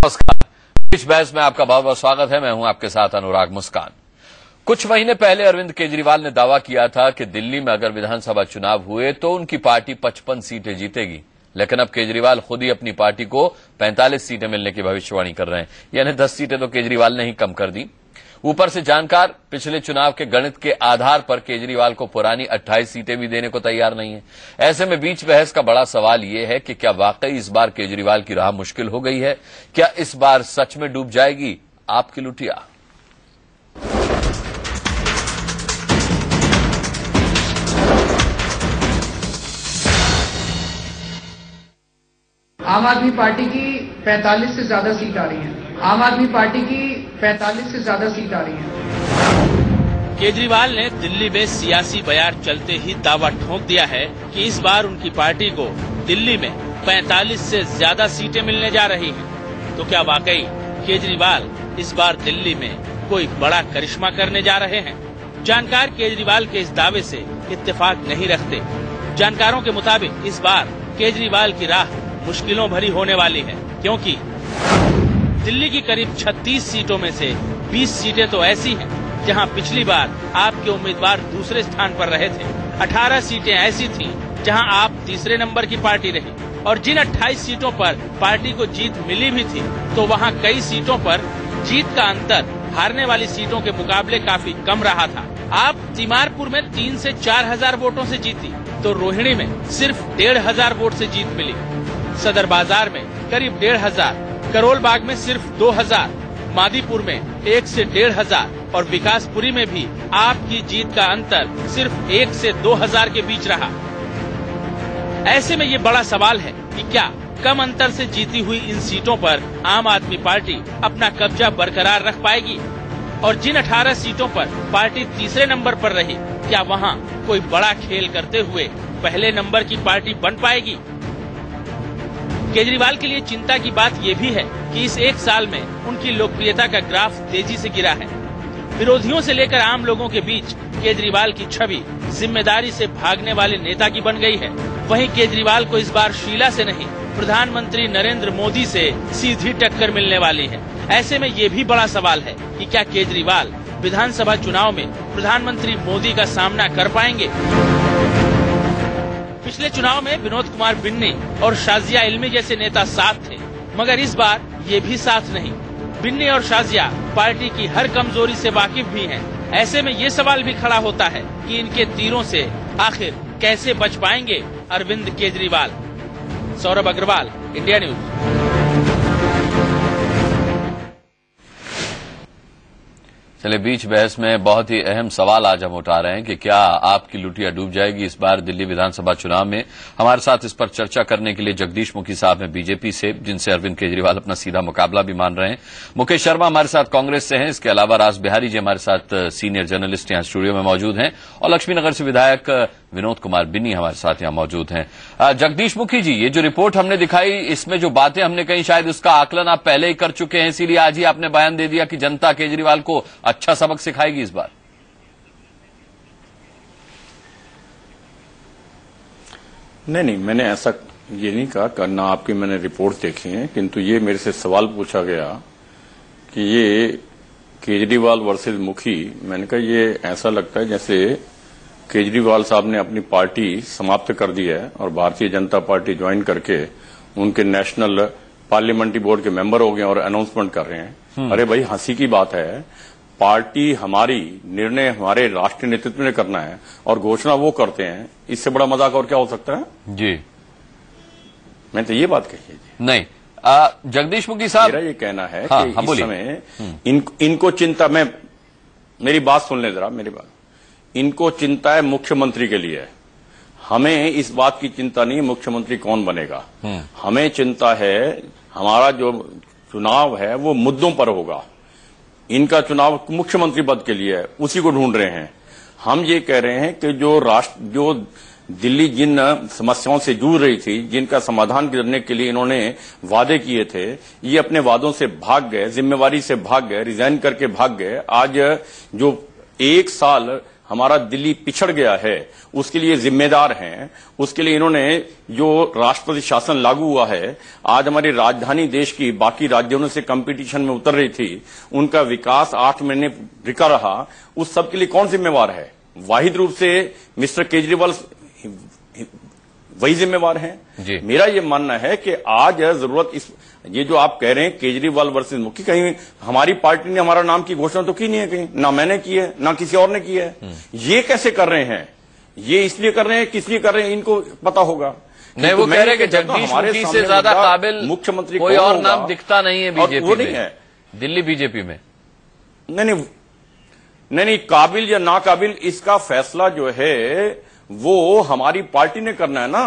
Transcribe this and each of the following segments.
नमस्कार। इस बहस में आपका बहुत बहुत स्वागत है। मैं हूं आपके साथ अनुराग मुस्कान। कुछ महीने पहले अरविंद केजरीवाल ने दावा किया था कि दिल्ली में अगर विधानसभा चुनाव हुए तो उनकी पार्टी 55 सीटें जीतेगी, लेकिन अब केजरीवाल खुद ही अपनी पार्टी को 45 सीटें मिलने की भविष्यवाणी कर रहे हैं। यानी 10 सीटें तो केजरीवाल ने ही कम कर दी। ऊपर से जानकार पिछले चुनाव के गणित के आधार पर केजरीवाल को पुरानी 28 सीटें भी देने को तैयार नहीं है। ऐसे में बीच बहस का बड़ा सवाल यह है कि क्या वाकई इस बार केजरीवाल की राह मुश्किल हो गई है? क्या इस बार सच में डूब जाएगी आपकी लुटिया? आम आदमी पार्टी की 45 से ज्यादा सीट आ रही है। आम आदमी पार्टी की 45 से ज्यादा सीट आ रही है। केजरीवाल ने दिल्ली में सियासी बयार चलते ही दावा ठोक दिया है कि इस बार उनकी पार्टी को दिल्ली में 45 से ज्यादा सीटें मिलने जा रही हैं। तो क्या वाकई केजरीवाल इस बार दिल्ली में कोई बड़ा करिश्मा करने जा रहे हैं? जानकार केजरीवाल के इस दावे से इत्तेफाक नहीं रखते। जानकारों के मुताबिक इस बार केजरीवाल की राह मुश्किलों भरी होने वाली है, क्योंकि दिल्ली की करीब 36 सीटों में से 20 सीटें तो ऐसी हैं जहां पिछली बार आपके उम्मीदवार दूसरे स्थान पर रहे थे। 18 सीटें ऐसी थीं जहां आप तीसरे नंबर की पार्टी रही, और जिन 28 सीटों पर पार्टी को जीत मिली भी थी तो वहां कई सीटों पर जीत का अंतर हारने वाली सीटों के मुकाबले काफी कम रहा था। आप तीमारपुर में 3 से 4 हजार वोटों से जीती, तो रोहिणी में सिर्फ 1,500 वोट से जीत मिली। सदर बाजार में करीब 1,500, करोल बाग में सिर्फ 2,000, मादीपुर में 1 से 1,500 और विकासपुरी में भी आपकी जीत का अंतर सिर्फ 1 से 2,000 के बीच रहा। ऐसे में ये बड़ा सवाल है कि क्या कम अंतर से जीती हुई इन सीटों पर आम आदमी पार्टी अपना कब्जा बरकरार रख पाएगी? और जिन 18 सीटों पर पार्टी तीसरे नंबर पर रही, क्या वहाँ कोई बड़ा खेल करते हुए पहले नंबर की पार्टी बन पाएगी? केजरीवाल के लिए चिंता की बात यह भी है कि इस एक साल में उनकी लोकप्रियता का ग्राफ तेजी से गिरा है। विरोधियों से लेकर आम लोगों के बीच केजरीवाल की छवि जिम्मेदारी से भागने वाले नेता की बन गई है। वहीं केजरीवाल को इस बार शीला से नहीं, प्रधानमंत्री नरेंद्र मोदी से सीधी टक्कर मिलने वाली है। ऐसे में ये भी बड़ा सवाल है कि क्या केजरीवाल विधानसभा चुनाव में प्रधानमंत्री मोदी का सामना कर पाएंगे? पिछले चुनाव में विनोद कुमार बिन्नी और शाजिया इल्मी जैसे नेता साथ थे, मगर इस बार ये भी साथ नहीं। बिन्नी और शाजिया पार्टी की हर कमजोरी से वाकिफ भी हैं। ऐसे में ये सवाल भी खड़ा होता है कि इनके तीरों से आखिर कैसे बच पाएंगे अरविंद केजरीवाल। Saurabh Agrawal, India News. चलिए, बीच बहस में बहुत ही अहम सवाल आज हम उठा रहे हैं कि क्या आपकी लुटिया डूब जाएगी इस बार दिल्ली विधानसभा चुनाव में? हमारे साथ इस पर चर्चा करने के लिए जगदीश मुखी साहब हैं बीजेपी से, जिनसे अरविंद केजरीवाल अपना सीधा मुकाबला भी मान रहे हैं। मुकेश शर्मा हमारे साथ कांग्रेस से हैं। इसके अलावा राज बिहारी जी हमारे साथ सीनियर जर्नलिस्ट यहाँ स्टूडियो में मौजूद हैं, और लक्ष्मीनगर से विधायक विनोद कुमार बिन्नी हमारे साथ यहाँ मौजूद हैं। जगदीश मुखी जी, ये जो रिपोर्ट हमने दिखाई, इसमें जो बातें हमने कही, शायद उसका आकलन आप पहले ही कर चुके हैं, इसीलिए आज ही आपने बयान दे दिया कि जनता केजरीवाल को अच्छा सबक सिखाएगी इस बार। नहीं, मैंने ऐसा ये नहीं कहा। करना आपकी मैंने रिपोर्ट देखी है, किंतु ये मेरे से सवाल पूछा गया कि ये केजरीवाल वर्सेस मुखी। मैंने कहा ये ऐसा लगता है जैसे केजरीवाल साहब ने अपनी पार्टी समाप्त कर दी है और भारतीय जनता पार्टी ज्वाइन करके उनके नेशनल पार्लियामेंट्री बोर्ड के मेंबर हो गए और अनाउंसमेंट कर रहे हैं। अरे भाई, हंसी की बात है। पार्टी हमारी, निर्णय हमारे राष्ट्रीय नेतृत्व ने करना है और घोषणा वो करते हैं। इससे बड़ा मजाक और क्या हो सकता है? जी, मैं तो ये बात कही है। नहीं, जगदीश मुखी साहब, मेरा ये कहना है कि इस समय इनको चिंता, मेरी बात सुन ले जरा, मेरी बात। इनको चिंता है मुख्यमंत्री के लिए। हमें इस बात की चिंता नहीं है मुख्यमंत्री कौन बनेगा। हमें चिंता है हमारा जो चुनाव है वो मुद्दों पर होगा। इनका चुनाव मुख्यमंत्री पद के लिए है, उसी को ढूंढ रहे हैं। हम ये कह रहे हैं कि जो दिल्ली जिन समस्याओं से जूझ रही थी, जिनका समाधान करने के लिए इन्होंने वादे किए थे, ये अपने वादों से भाग गए, जिम्मेवारी से भाग गए, रिजाइन करके भाग गए। आज जो 1 साल हमारा दिल्ली पिछड़ गया है उसके लिए जिम्मेदार हैं। उसके लिए इन्होंने जो राष्ट्रपति शासन लागू हुआ है, आज हमारी राजधानी देश की बाकी राज्यों से कंपटीशन में उतर रही थी, उनका विकास 8 महीने रुका रहा, उस सब के लिए कौन जिम्मेवार है? वाहिद रूप से मिस्टर केजरीवाल वही जिम्मेवार हैं। मेरा ये मानना है कि आज जरूरत ये जो आप कह रहे हैं केजरीवाल वर्सेस मुखी, कहीं हमारी पार्टी ने हमारा नाम की घोषणा तो की नहीं है, कहीं ना मैंने की है ना किसी और ने की है। ये कैसे कर रहे हैं? ये इसलिए कर रहे हैं, किस लिए कर रहे हैं, इनको पता होगा। नहीं, वो कह रहे हैं कि जगदीश मुखी से ज्यादा काबिल मुख्यमंत्री कोई और नाम दिखता नहीं है बीजेपी वो नहीं है, दिल्ली बीजेपी में। नहीं, काबिल या नाकाबिल इसका फैसला जो है वो हमारी पार्टी ने करना है ना।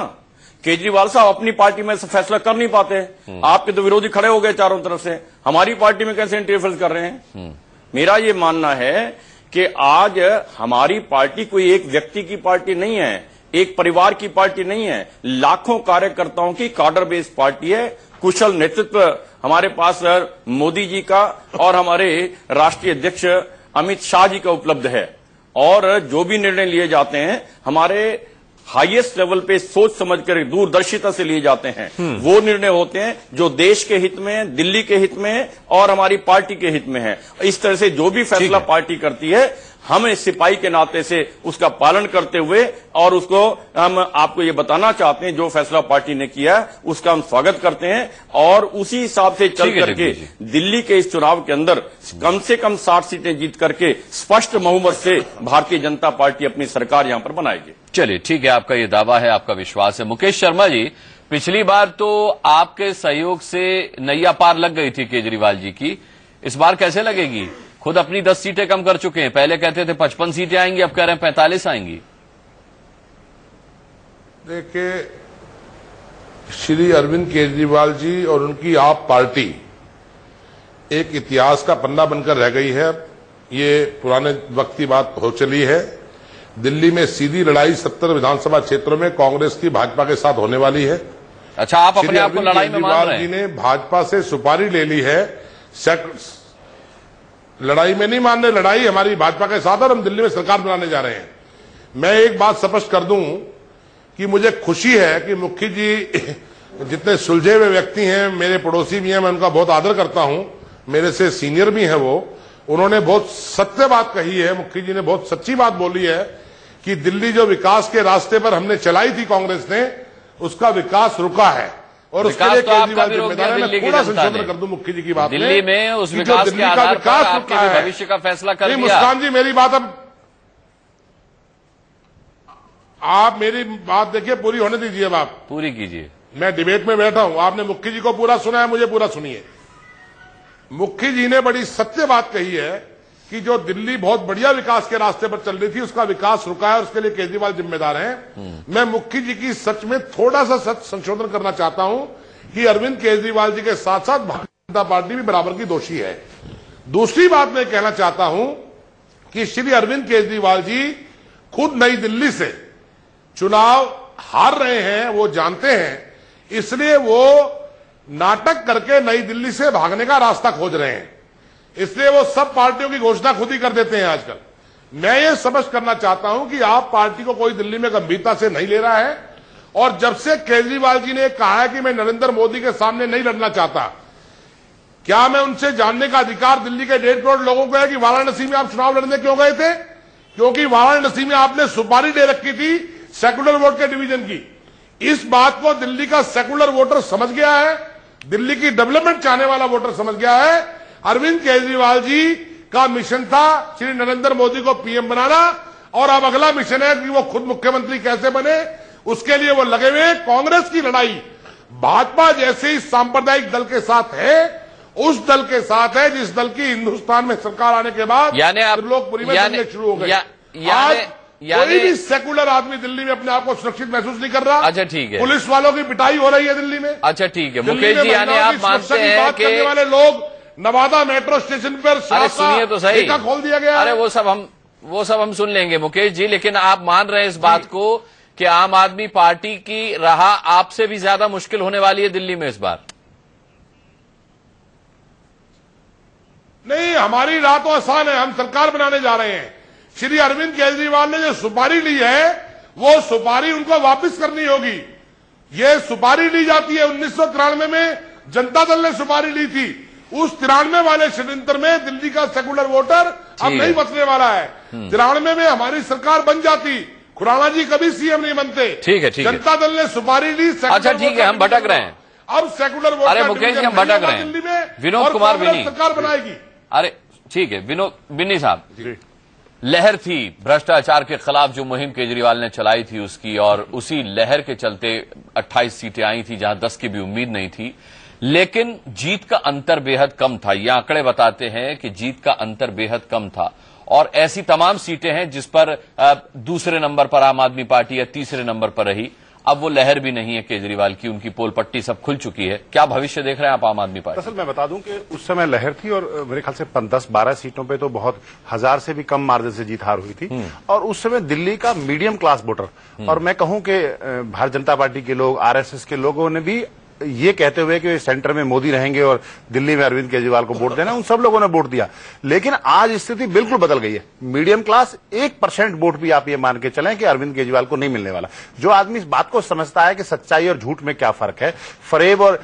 केजरीवाल साहब अपनी पार्टी में से फैसला कर नहीं पाते, आपके तो विरोधी खड़े हो गए चारों तरफ से, हमारी पार्टी में कैसे इंटरफेरेंस कर रहे हैं? मेरा ये मानना है कि आज हमारी पार्टी कोई एक व्यक्ति की पार्टी नहीं है, एक परिवार की पार्टी नहीं है, लाखों कार्यकर्ताओं की कार्डर बेस्ड पार्टी है। कुशल नेतृत्व हमारे पास मोदी जी का और हमारे राष्ट्रीय अध्यक्ष अमित शाह जी का उपलब्ध है, और जो भी निर्णय लिए जाते हैं हमारे हाईएस्ट लेवल पे सोच समझकर दूरदर्शिता से लिए जाते हैं। वो निर्णय होते हैं जो देश के हित में, दिल्ली के हित में और हमारी पार्टी के हित में है। इस तरह से जो भी फैसला पार्टी करती है, हम सिपाही के नाते से उसका पालन करते हुए, और उसको हम आपको ये बताना चाहते हैं जो फैसला पार्टी ने किया उसका हम स्वागत करते हैं, और उसी हिसाब से चल करके दिल्ली के इस चुनाव के अंदर कम से कम 60 सीटें जीत करके स्पष्ट बहुमत से भारतीय जनता पार्टी अपनी सरकार यहां पर बनाएगी। चलिए ठीक है, आपका ये दावा है, आपका विश्वास है। मुकेश शर्मा जी, पिछली बार तो आपके सहयोग से नैया पार लग गई थी केजरीवाल जी की, इस बार कैसे लगेगी? खुद अपनी 10 सीटें कम कर चुके हैं, पहले कहते थे 55 सीटें आएंगी, अब कह रहे हैं 45 आएंगी। देखिए, श्री अरविंद केजरीवाल जी और उनकी आप पार्टी एक इतिहास का पन्ना बनकर रह गई है। ये पुराने वक्त की बात हो चली है। दिल्ली में सीधी लड़ाई 70 विधानसभा क्षेत्रों में कांग्रेस की भाजपा के साथ होने वाली है। अच्छा, आप अपने आप को लड़ाई में मान रहे हैं? जी ने भाजपा से सुपारी ले ली है। लड़ाई में नहीं मान रहे, लड़ाई हमारी भाजपा के साथ, और हम दिल्ली में सरकार बनाने जा रहे हैं। मैं एक बात स्पष्ट कर दूं कि मुझे खुशी है कि मुखी जी जितने सुलझे हुए व्यक्ति हैं, मेरे पड़ोसी भी हैं, मैं उनका बहुत आदर करता हूं, मेरे से सीनियर भी हैं वो, उन्होंने बहुत सत्य बात कही है। मुखी जी ने बहुत सच्ची बात बोली है कि दिल्ली जो विकास के रास्ते पर हमने चलाई थी कांग्रेस ने, उसका विकास रुका है, और उसके लिए केजरीवाल जिम्मेदार है। मैं थोड़ा संशोधन कर दूं मुखी जी की बात में, दिल्ली में उस विकास के आधार पर आपके भविष्य का फैसला कर दिया। मुस्कान जी, मेरी बात अब आप मेरी बात देखिए, पूरी होने दीजिए। अब आप पूरी कीजिए। मैं डिबेट में बैठा हूं, आपने मुखी जी को पूरा सुना है, मुझे पूरा सुनिए। मुखी जी ने बड़ी सत्य बात कही है कि जो दिल्ली बहुत बढ़िया विकास के रास्ते पर चल रही थी, उसका विकास रुका है, और उसके लिए केजरीवाल जिम्मेदार हैं। मैं मुखी जी की सच में थोड़ा सा सच संशोधन करना चाहता हूं कि अरविंद केजरीवाल जी के साथ साथ भारतीय जनता पार्टी भी बराबर की दोषी है। दूसरी बात मैं कहना चाहता हूं कि श्री अरविंद केजरीवाल जी खुद नई दिल्ली से चुनाव हार रहे हैं, वो जानते हैं, इसलिए वो नाटक करके नई दिल्ली से भागने का रास्ता खोज रहे हैं। इसलिए वो सब पार्टियों की घोषणा खुद ही कर देते हैं आजकल। मैं ये समझ करना चाहता हूं कि आप पार्टी को कोई दिल्ली में गंभीरता से नहीं ले रहा है, और जब से केजरीवाल जी ने कहा है कि मैं नरेंद्र मोदी के सामने नहीं लड़ना चाहता, क्या मैं उनसे जानने का अधिकार दिल्ली के 1.5 करोड़ लोगों को है कि वाराणसी में आप चुनाव लड़ने क्यों गए थे? क्योंकि वाराणसी में आपने सुपारी दे रखी थी सेकुलर वोट के डिवीजन की। इस बात को दिल्ली का सेकुलर वोटर समझ गया है, दिल्ली की डेवलपमेंट चाहने वाला वोटर समझ गया है। अरविंद केजरीवाल जी का मिशन था श्री नरेंद्र मोदी को पीएम बनाना, और अब अगला मिशन है कि वो खुद मुख्यमंत्री कैसे बने, उसके लिए वो लगे हुए। कांग्रेस की लड़ाई भाजपा जैसे ही सांप्रदायिक दल के साथ है, उस दल के साथ है जिस दल की हिंदुस्तान में सरकार आने के बाद त्रिलोकपुरी में दंगे शुरू हो गए। आज कोई भी सेकुलर आदमी दिल्ली में अपने आप को सुरक्षित महसूस नहीं कर रहा। अच्छा ठीक है, पुलिस वालों की पिटाई हो रही है दिल्ली में। अच्छा ठीक है मुकेश जी, यानी आप मानते हैं कि करने वाले लोग नवादा मेट्रो स्टेशन पर अरे सुनिए तो सही, खोल दिया गया। अरे वो सब हम सुन लेंगे मुकेश जी, लेकिन आप मान रहे हैं इस बात को कि आम आदमी पार्टी की राह आपसे भी ज्यादा मुश्किल होने वाली है दिल्ली में इस बार? नहीं, हमारी राह तो आसान है, हम सरकार बनाने जा रहे हैं। श्री अरविंद केजरीवाल ने जो सुपारी ली है वो सुपारी उनको वापस करनी होगी। ये सुपारी ली जाती है 1993 में जनता दल ने सुपारी ली थी। उस 93 वाले षड्यंत्र में दिल्ली का सेकुलर वोटर अब नहीं बचने वाला है। 93 में हमारी सरकार बन जाती, खुराना जी कभी सीएम नहीं बनते। ठीक है, जनता दल ने सुपारी ली। अच्छा ठीक है, हम भटक रहे हैं। अब सेकुलर वोटर, अरे मुकेश जी हम भटक रहे हैं। दिल्ली में विनोद कुमार बिन्नी सरकार बनाएगी। अरे ठीक है बिन्नी साहब, लहर थी भ्रष्टाचार के खिलाफ जो मुहिम केजरीवाल ने चलाई थी उसकी, और उसी लहर के चलते 28 सीटें आई थी जहां 10 की भी उम्मीद नहीं थी, लेकिन जीत का अंतर बेहद कम था। ये आंकड़े बताते हैं कि जीत का अंतर बेहद कम था, और ऐसी तमाम सीटें हैं जिस पर दूसरे नंबर पर आम आदमी पार्टी या तीसरे नंबर पर रही। अब वो लहर भी नहीं है केजरीवाल की, उनकी पोल पट्टी सब खुल चुकी है। क्या भविष्य देख रहे हैं आप आम आदमी पार्टी? दरअसल मैं बता दूं कि उस समय लहर थी और मेरे ख्याल से 10-12 सीटों पे तो बहुत 1000 से भी कम मार्जिन से जीत हार हुई थी। और उस समय दिल्ली का मीडियम क्लास वोटर, और मैं कहूं कि भारतीय जनता पार्टी के लोग, आरएसएस के लोगों ने भी ये कहते हुए कि सेंटर में मोदी रहेंगे और दिल्ली में अरविंद केजरीवाल को वोट देना, उन सब लोगों ने वोट दिया। लेकिन आज स्थिति बिल्कुल बदल गई है। मीडियम क्लास 1% वोट भी आप ये मान के चलें कि अरविंद केजरीवाल को नहीं मिलने वाला। जो आदमी इस बात को समझता है कि सच्चाई और झूठ में क्या फर्क है, फरेब और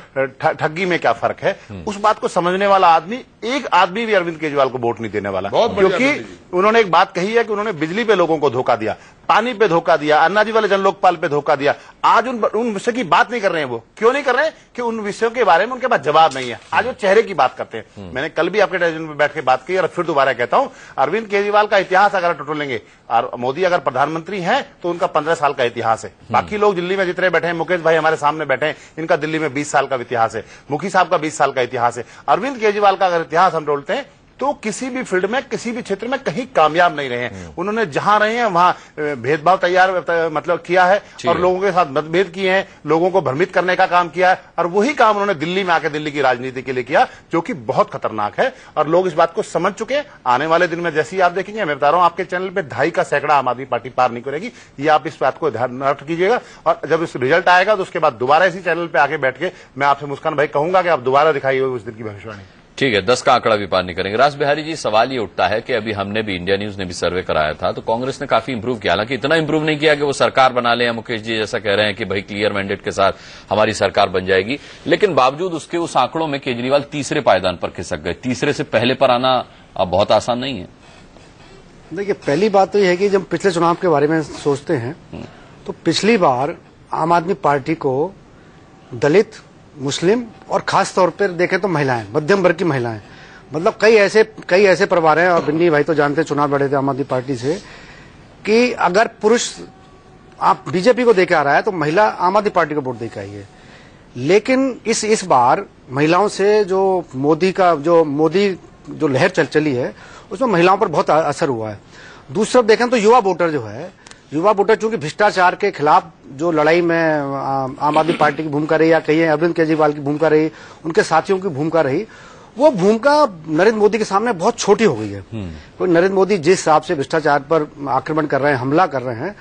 ठगी में क्या फर्क है, उस बात को समझने वाला आदमी, एक आदमी भी अरविंद केजरीवाल को वोट नहीं देने वाला। क्योंकि उन्होंने एक बात कही है कि उन्होंने बिजली पे लोगों को धोखा दिया, पानी पे धोखा दिया, अन्नाजी वाले जनलोकपाल पे धोखा दिया। आज उन विषय की बात नहीं कर रहे हैं। वो क्यों नहीं कर रहे हैं? कि उन विषयों के बारे में उनके पास जवाब नहीं है। आज वो चेहरे की बात करते हैं। मैंने कल भी आपके टेलीविजन में बैठ के बात की और फिर दोबारा कहता हूं, अरविंद केजरीवाल का इतिहास अगर टटोलेंगे, और मोदी अगर प्रधानमंत्री हैं तो उनका 15 साल का इतिहास है। बाकी लोग दिल्ली में जितने बैठे हैं, मुकेश भाई हमारे सामने बैठे हैं, इनका दिल्ली में 20 साल का इतिहास है, मुखी साहब का 20 साल का इतिहास है। अरविंद केजरीवाल का अगर इतिहास हम टोलते हैं तो किसी भी फील्ड में, किसी भी क्षेत्र में कहीं कामयाब नहीं रहे हैं। उन्होंने जहां रहे हैं वहां भेदभाव मतलब किया है, और लोगों के साथ मतभेद किए हैं, लोगों को भ्रमित करने का काम किया है, और वही काम उन्होंने दिल्ली में आकर दिल्ली की राजनीति के लिए किया, जो कि बहुत खतरनाक है। और लोग इस बात को समझ चुके हैं। आने वाले दिन में जैसे ही आप देखेंगे, मैं बता रहा हूं आपके चैनल पे 2.5 का सैकड़ा आम आदमी पार्टी पार नहीं करेगी। ये आप इस बात को ध्यान रख कीजिएगा। और जब इस रिजल्ट आएगा तो उसके बाद दोबारा इसी चैनल पे आके बैठ के मैं आपसे मुस्कान भाई कहूंगा कि आप दोबारा दिखाइए उस दिन की भविष्यवाणी। ठीक है, 10 का आंकड़ा भी पार नहीं करेंगे। राज बिहारी जी, सवाल ये उठता है कि अभी हमने भी, इंडिया न्यूज ने भी सर्वे कराया था, तो कांग्रेस ने काफी इंप्रूव किया। हालांकि इतना इंप्रूव नहीं किया कि वो सरकार बना ले, या मुकेश जी जैसा कह रहे हैं कि भाई क्लियर मैंडेट के साथ हमारी सरकार बन जाएगी, लेकिन बावजूद उसके उस आंकड़ों में केजरीवाल तीसरे पायदान पर खिसक गए। तीसरे से पहले पर आना अब बहुत आसान नहीं है। देखिए, पहली बात तो यह है कि जब पिछले चुनाव के बारे में सोचते हैं तो पिछली बार आम आदमी पार्टी को दलित, मुस्लिम और खास तौर पर देखें तो महिलाएं, मध्यम वर्ग की महिलाएं, मतलब कई ऐसे परिवार हैं, और बिन्नी भाई तो जानते हैं, चुनाव लड़े थे आम आदमी पार्टी से, कि अगर पुरुष आप बीजेपी को देके आ रहा है तो महिला आम आदमी पार्टी को वोट देके आई है। लेकिन इस बार महिलाओं से जो मोदी जो लहर चली है, उसमें महिलाओं पर बहुत असर हुआ है। दूसरी तरफ देखें तो युवा वोटर चूंकि भ्रष्टाचार के खिलाफ जो लड़ाई में आम आदमी पार्टी की भूमिका रही, या कहिए अरविंद केजरीवाल की भूमिका रही, उनके साथियों की भूमिका रही, वो भूमिका नरेंद्र मोदी के सामने बहुत छोटी हो गई है। तो नरेंद्र मोदी जिस हिसाब से भ्रष्टाचार पर आक्रमण कर रहे हैं, हमला कर रहे हैं,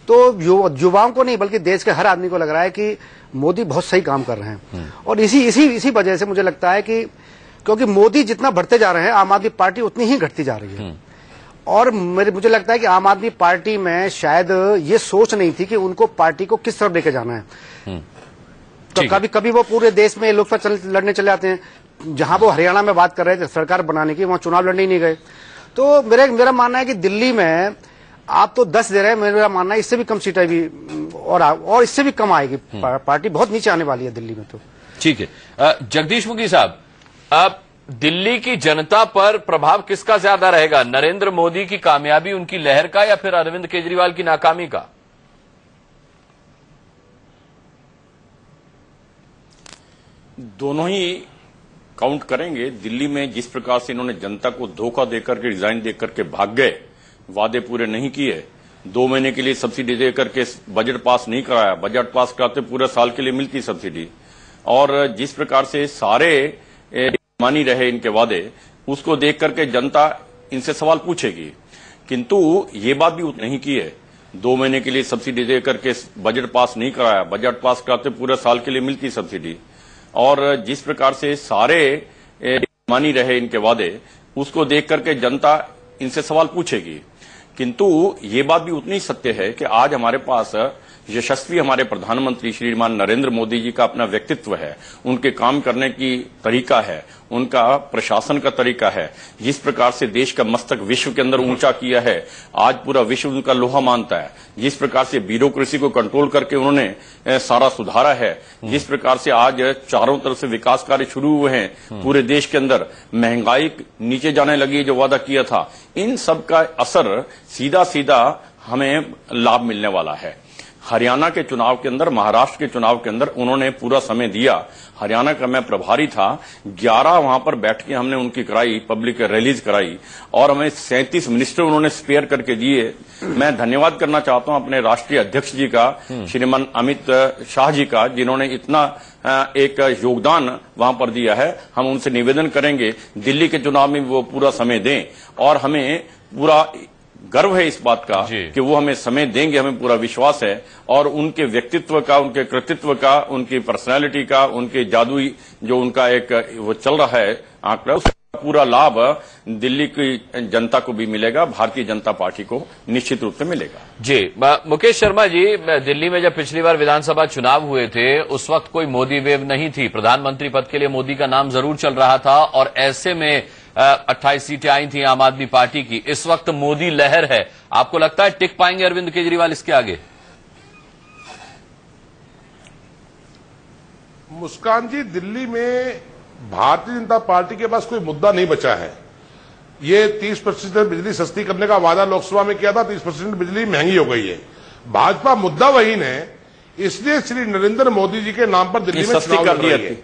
तो युवाओं को नहीं बल्कि देश के हर आदमी को लग रहा है कि मोदी बहुत सही काम कर रहे हैं। और इसी वजह से मुझे लगता है कि क्योंकि मोदी जितना बढ़ते जा रहे हैं, आम आदमी पार्टी उतनी ही घटती जा रही है। और मुझे लगता है कि आम आदमी पार्टी में शायद ये सोच नहीं थी कि उनको पार्टी को किस तरफ लेके जाना है। तो कभी वो पूरे देश में लोकसभा लड़ने चले जाते हैं। जहां वो हरियाणा में बात कर रहे थे सरकार बनाने की, वहां चुनाव लड़ने ही नहीं गए। तो मेरा मानना है कि दिल्ली में आप तो 10 दे रहे हैं, मेरा मानना है इससे भी कम सीटें भी और इससे भी कम आएगी। पार्टी बहुत नीचे आने वाली है दिल्ली में। तो ठीक है, जगदीश मुखी साहब, अब दिल्ली की जनता पर प्रभाव किसका ज्यादा रहेगा, नरेंद्र मोदी की कामयाबी, उनकी लहर का, या फिर अरविंद केजरीवाल की नाकामी का? दोनों ही काउंट करेंगे। दिल्ली में जिस प्रकार से इन्होंने जनता को धोखा देकर के, रिजाइन देकर के भाग गए, वादे पूरे नहीं किए, 2 महीने के लिए सब्सिडी देकर के बजट पास नहीं कराया, बजट पास कराते पूरे साल के लिए मिलती सब्सिडी, और जिस प्रकार से सारे मानी रहे इनके वादे, उसको देख करके जनता इनसे सवाल पूछेगी। किंतु ये बात भी नहीं की है, 2 महीने के लिए सब्सिडी देकर के बजट पास नहीं कराया, बजट पास कराते पूरे साल के लिए मिलती सब्सिडी, और जिस प्रकार से सारे मानी रहे इनके वादे, उसको देख करके जनता इनसे सवाल पूछेगी। किंतु ये बात भी उतनी सत्य है कि आज हमारे पास यशस्वी हमारे प्रधानमंत्री श्रीमान नरेंद्र मोदी जी का अपना व्यक्तित्व है, उनके काम करने की तरीका है, उनका प्रशासन का तरीका है, जिस प्रकार से देश का मस्तक विश्व के अंदर ऊंचा किया है, आज पूरा विश्व उनका लोहा मानता है, जिस प्रकार से ब्यूरोक्रेसी को कंट्रोल करके उन्होंने सारा सुधारा है, जिस प्रकार से आज चारों तरफ से विकास कार्य शुरू हुए हैं पूरे देश के अंदर, महंगाई नीचे जाने लगी जो वादा किया था, इन सब का असर सीधा सीधा हमें लाभ मिलने वाला है। हरियाणा के चुनाव के अंदर, महाराष्ट्र के चुनाव के अंदर उन्होंने पूरा समय दिया। हरियाणा का मैं प्रभारी था, 11 वहां पर बैठ के हमने उनकी कराई, पब्लिक रैलीज कराई और हमें 37 मिनिस्टर उन्होंने स्पेयर करके दिए। मैं धन्यवाद करना चाहता हूं अपने राष्ट्रीय अध्यक्ष जी का, श्रीमान अमित शाह जी का, जिन्होंने इतना एक योगदान वहां पर दिया है। हम उनसे निवेदन करेंगे दिल्ली के चुनाव में वो पूरा समय दें और हमें पूरा गर्व है इस बात का कि वो हमें समय देंगे, हमें पूरा विश्वास है और उनके व्यक्तित्व का, उनके कृतित्व का, उनकी पर्सनालिटी का, उनके जादुई जो उनका एक वो चल रहा है आंकड़ा, उसका पूरा लाभ दिल्ली की जनता को भी मिलेगा, भारतीय जनता पार्टी को निश्चित रूप से मिलेगा। जी मुकेश शर्मा जी, दिल्ली में जब पिछली बार विधानसभा चुनाव हुए थे उस वक्त कोई मोदी वेव नहीं थी, प्रधानमंत्री पद के लिए मोदी का नाम जरूर चल रहा था और ऐसे में 28 सीटें आई थी आम आदमी पार्टी की। इस वक्त मोदी लहर है, आपको लगता है टिक पाएंगे अरविंद केजरीवाल इसके आगे? मुस्कान जी, दिल्ली में भारतीय जनता पार्टी के पास कोई मुद्दा नहीं बचा है। ये 30% बिजली सस्ती करने का वादा लोकसभा में किया था, 30% बिजली महंगी हो गई है। भाजपा मुद्दावहीन है, इसलिए श्री नरेंद्र मोदी जी के नाम पर दिल्ली में चुनाव लड़ रही है।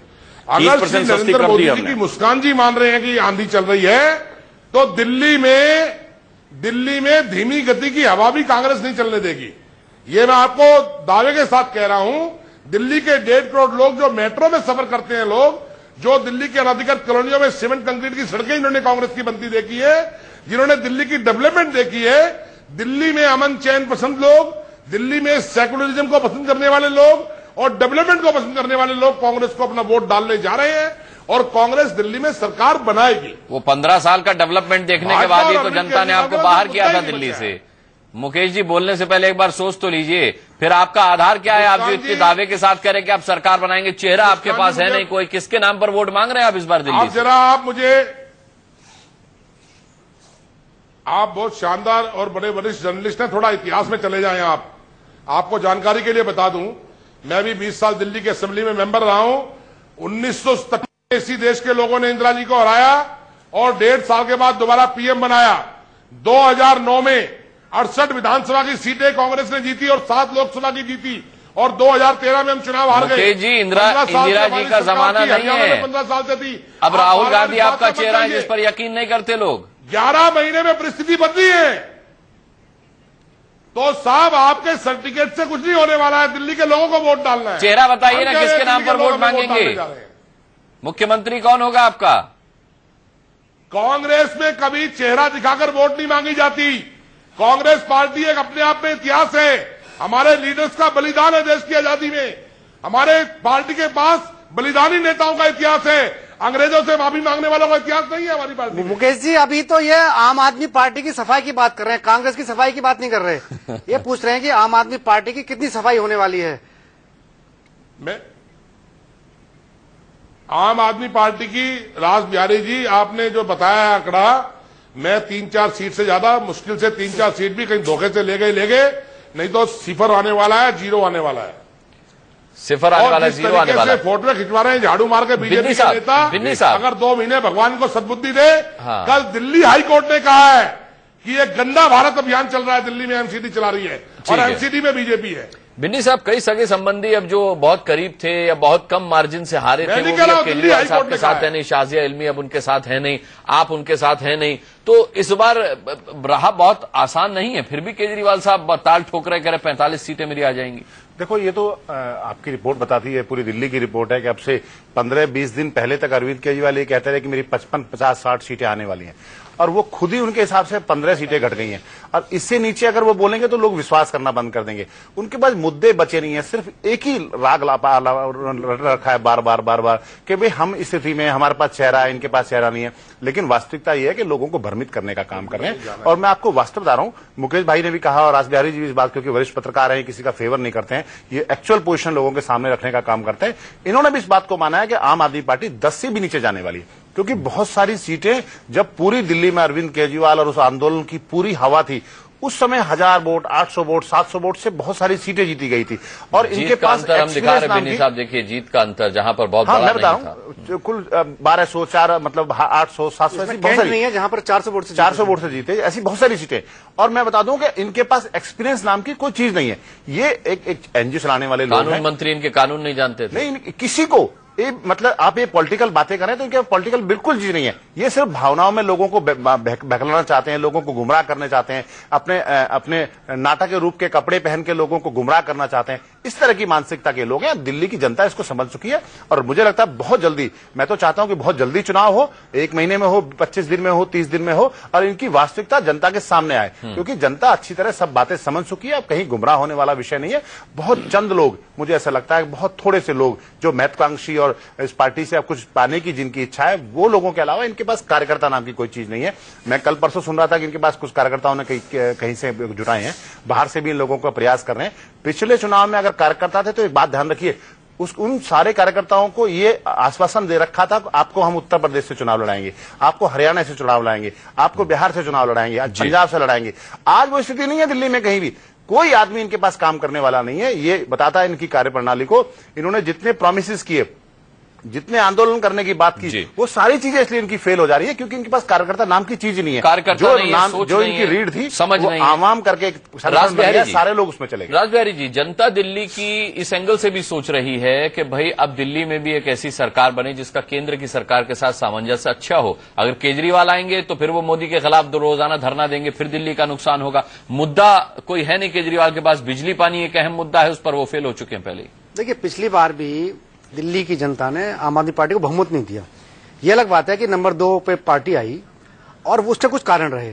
अगर श्री नरेंद्र मोदी जी की मुस्कान जी मान रहे हैं कि आंधी चल रही है, तो दिल्ली में धीमी गति की हवा भी कांग्रेस नहीं चलने देगी। ये मैं आपको दावे के साथ कह रहा हूं। दिल्ली के 1.5 करोड़ लोग जो मेट्रो में सफर करते हैं, लोग जो दिल्ली के अनधिकृत कॉलोनियों में सीमेंट कंक्रीट की सड़कें इन्होंने कांग्रेस की बनती देखी है, जिन्होंने दिल्ली की डेवलपमेंट देखी है, दिल्ली में अमन चैन पसंद लोग, दिल्ली में सेकुलरिज्म को पसंद करने वाले लोग और डेवलपमेंट को पसंद करने वाले लोग कांग्रेस को अपना वोट डालने जा रहे हैं और कांग्रेस दिल्ली में सरकार बनाएगी। वो 15 साल का डेवलपमेंट देखने के बाद ही तो जनता ने आपको बाहर किया था दिल्ली से। मुकेश जी, बोलने से पहले एक बार सोच तो लीजिए, फिर आपका आधार क्या है? आप जो इतने दावे के साथ करें कि आप सरकार बनाएंगे, चेहरा आपके पास है नहीं कोई, किसके नाम पर वोट मांग रहे हैं आप इस बार दिल्ली से? आप बहुत शानदार और बड़े वरिष्ठ जर्नलिस्ट हैं, थोड़ा इतिहास में चले जाएं आप। आपको जानकारी के लिए बता दूं, मैं भी 20 साल दिल्ली की असेंबली में मेंबर रहा हूं। 1970 में इसी देश के लोगों ने इंदिरा जी को हराया और 1.5 साल के बाद दोबारा पीएम बनाया। 2009 में 68 विधानसभा की सीटें कांग्रेस ने जीती और 7 लोकसभा की जीती और 2013 में हम चुनाव हार गए। जी, इंदिरा जी का जमाना नहीं है, 15 साल से थी। अब राहुल गांधी आपका चेहरा है जिस पर यकीन नहीं करते लोग। 11 महीने में परिस्थिति बदली है तो साहब आपके सर्टिफिकेट से कुछ नहीं होने वाला है, दिल्ली के लोगों को वोट डालना है। चेहरा बताइए ना, किसके नाम पर वोट मांगेंगे? मुख्यमंत्री कौन होगा आपका? कांग्रेस में कभी चेहरा दिखाकर वोट नहीं मांगी जाती। कांग्रेस पार्टी एक अपने आप में इतिहास है, हमारे लीडर्स का बलिदान है देश की आजादी में। हमारे पार्टी के पास बलिदानी नेताओं का इतिहास है, अंग्रेजों से माफी मांगने वालों का इतिहास नहीं है हमारी पार्टी। मुकेश जी, अभी तो ये आम आदमी पार्टी की सफाई की बात कर रहे हैं, कांग्रेस की सफाई की बात नहीं कर रहे। ये पूछ रहे हैं कि आम आदमी पार्टी की कितनी सफाई होने वाली है। मैं आम आदमी पार्टी की, राज बिहारी जी आपने जो बताया आंकड़ा, मैं 3-4 सीट से ज्यादा, मुश्किल से 3-4 सीट भी कहीं धोखे से ले गए, नहीं तो सिफर आने वाला है, जीरो आने वाला है। सिफर आने वाला, जीरो आने वाला है। फोटो खिंचवा रहे हैं झाड़ू मार के बीजेपी के नेता, अगर 2 महीने भगवान को सद्बुद्धि दे। हाँ। कल दिल्ली हाईकोर्ट ने कहा है कि ये गंदा भारत अभियान चल रहा है, दिल्ली में एमसीडी चला रही है और एमसीडी में बीजेपी है। बिन्नी साहब, कई सगे संबंधी अब जो बहुत करीब थे या बहुत कम मार्जिन से हारे थे, वो भी अब केजरीवाल साहब के साथ है नहीं, शाजिया इल्मी अब उनके साथ है नहीं, आप उनके साथ है नहीं, तो इस बार रहा बहुत आसान नहीं है। फिर भी केजरीवाल साहब ताल ठोक रहे, कह रहे 45 सीटें मेरी आ जाएंगी। देखो, ये तो आपकी रिपोर्ट बताती है, पूरी दिल्ली की रिपोर्ट है कि अब से 15-20 दिन पहले तक अरविंद केजरीवाल ये कहते रहे कि मेरी 55, 50, 60 सीटें आने वाली हैं और वो खुद ही उनके हिसाब से 15 सीटें घट गई हैं। और इससे नीचे अगर वो बोलेंगे तो लोग विश्वास करना बंद कर देंगे। उनके पास मुद्दे बचे नहीं है, सिर्फ एक ही राग रखा है बार बार कि भाई हम इस स्थिति में, हमारे पास चेहरा है, इनके पास चेहरा नहीं है। लेकिन वास्तविकता यह है कि लोगों को भ्रमित करने का काम कर रहे हैं। और मैं आपको वास्तव बता रहा हूं, मुकेश भाई ने भी कहा और राज बिहारी जी भी इस बात, क्योंकि वरिष्ठ पत्रकार हैं, किसी का फेवर नहीं करते हैं, ये एक्चुअल पोजीशन लोगों के सामने रखने का काम करते हैं। इन्होंने भी इस बात को माना है कि आम आदमी पार्टी 10 से भी नीचे जाने वाली है, क्योंकि बहुत सारी सीटें जब पूरी दिल्ली में अरविंद केजरीवाल और उस आंदोलन की पूरी हवा थी, उस समय 1000 वोट, 800 वोट, 700 वोट से बहुत सारी सीटें जीती गई थी। और इनके पास अंतर हम दिखा रहे हैं साहब, देखिए जीत का अंतर जहां पर बहुत बड़ा मैं बता रहा हूं, कुल 1200, 4 मतलब 800, 700 ऐसी बहुत सारी नहीं है जहां पर 400 वोट से जीते, ऐसी बहुत सारी सीटें। और मैं बता दूं कि इनके पास एक्सपीरियंस नाम की कोई चीज नहीं है। ये एक एनजीओ चलाने वाले लोग हैं। कानून मंत्री इनके कानून नहीं जानते थे, नहीं किसी को। ये मतलब आप ये पॉलिटिकल बातें करें तो इनके पॉलिटिकल बिल्कुल चीज नहीं है। ये सिर्फ भावनाओं में लोगों को बहलाना चाहते हैं, लोगों को गुमराह करने चाहते हैं, अपने नाटक के रूप के कपड़े पहन के लोगों को गुमराह करना चाहते हैं। इस तरह की मानसिकता के लोग हैं। दिल्ली की जनता इसको समझ चुकी है और मुझे लगता है बहुत जल्दी, मैं तो चाहता हूं कि बहुत जल्दी चुनाव हो, 1 महीने में हो, 25 दिन में हो, 30 दिन में हो, और इनकी वास्तविकता जनता के सामने आए, क्योंकि जनता अच्छी तरह सब बातें समझ चुकी है। अब कहीं गुमराह होने वाला विषय नहीं है। बहुत चंद लोग, मुझे ऐसा लगता है बहुत थोड़े से लोग जो महत्वाकांक्षी और इस पार्टी से अब कुछ पाने की जिनकी इच्छा है, वो लोगों के अलावा इनके पास कार्यकर्ता नाम की कोई चीज नहीं है। मैं कल परसों सुन रहा था कि इनके पास कुछ कार्यकर्ताओं ने कहीं से जुटाए हैं, बाहर से भी इन लोगों का प्रयास कर रहे हैं। पिछले चुनाव में अगर कार्यकर्ता थे तो एक बात ध्यान रखिए, उन सारे कार्यकर्ताओं को ये आश्वासन दे रखा था, आपको हम उत्तर प्रदेश से चुनाव लड़ाएंगे, आपको हरियाणा से चुनाव लड़ाएंगे, आपको बिहार से चुनाव लड़ाएंगे, पंजाब से लड़ाएंगे। आज वो स्थिति नहीं है दिल्ली में, कहीं भी कोई आदमी इनके पास काम करने वाला नहीं है। ये बताता है इनकी कार्यप्रणाली को। इन्होंने जितने प्रॉमिसेस किए, जितने आंदोलन करने की बात की, वो सारी चीजें इसलिए इनकी फेल हो जा रही है क्योंकि इनके पास कार्यकर्ता नाम की चीज नहीं है। जो इनकी रीढ़ थी समझ नहीं, आवाम करके सारे लोग उसमें चले गए। राज बिहारी जी, जनता दिल्ली की इस एंगल से भी सोच रही है कि भाई अब दिल्ली में भी एक ऐसी सरकार बने जिसका केंद्र की सरकार के साथ सामंजस्य अच्छा हो। अगर केजरीवाल आएंगे तो फिर वो मोदी के खिलाफ रोजाना धरना देंगे, फिर दिल्ली का नुकसान होगा। मुद्दा कोई है नहीं केजरीवाल के पास, बिजली पानी एक अहम मुद्दा है, उस पर वो फेल हो चुके हैं पहले ही। देखिए, पिछली बार भी दिल्ली की जनता ने आम आदमी पार्टी को बहुमत नहीं दिया। यह अलग बात है कि नंबर 2 पे पार्टी आई और उसके कुछ कारण रहे।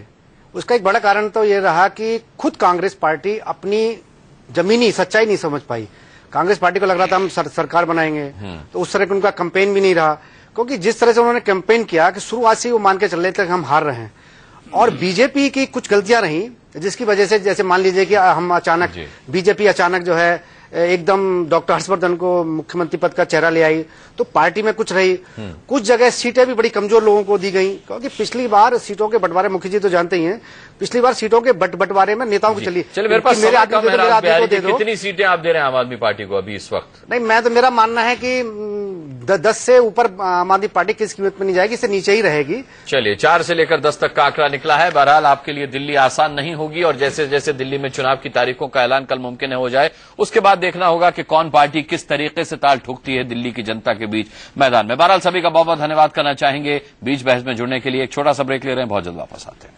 उसका एक बड़ा कारण तो यह रहा कि खुद कांग्रेस पार्टी अपनी जमीनी सच्चाई नहीं समझ पाई। कांग्रेस पार्टी को लग रहा था हम सरकार बनाएंगे, तो उस तरह का उनका कैंपेन भी नहीं रहा, क्योंकि जिस तरह से उन्होंने कैंपेन किया कि शुरुआत से वो मान के चल रहे थे हम हार रहे हैं। और बीजेपी की कुछ गलतियां रही जिसकी वजह से, जैसे मान लीजिए कि हम अचानक बीजेपी अचानक जो है एकदम डॉक्टर हर्षवर्धन को मुख्यमंत्री पद का चेहरा ले आई, तो पार्टी में कुछ रही। कुछ जगह सीटें भी बड़ी कमजोर लोगों को दी गई, क्योंकि पिछली बार सीटों के बंटवारे, मुखी जी तो जानते ही हैं, पिछली बार सीटों के बंटवारे में नेताओं की चली। चलिए, मेरे पास कितनी सीटें आप दे रहे हैं आम आदमी पार्टी को अभी इस वक्त? नहीं, मैं तो, मेरा मानना है कि 10 से ऊपर आम आदमी पार्टी किस कीमत में नहीं जाएगी, इससे नीचे ही रहेगी। चलिए, 4 से लेकर 10 तक का आंकड़ा निकला है। बहरहाल आपके लिए दिल्ली आसान नहीं होगी और जैसे जैसे दिल्ली में चुनाव की तारीखों का ऐलान कल मुमकिन हो जाए, उसके बाद देखना होगा कि कौन पार्टी किस तरीके से ताल ठोकती है दिल्ली की जनता के बीच मैदान में। बहरहाल सभी का बहुत बहुत धन्यवाद करना चाहेंगे बीच बहस में जुड़ने के लिए। एक छोटा सा ब्रेक ले रहे हैं, बहुत जल्द वापस आते हैं।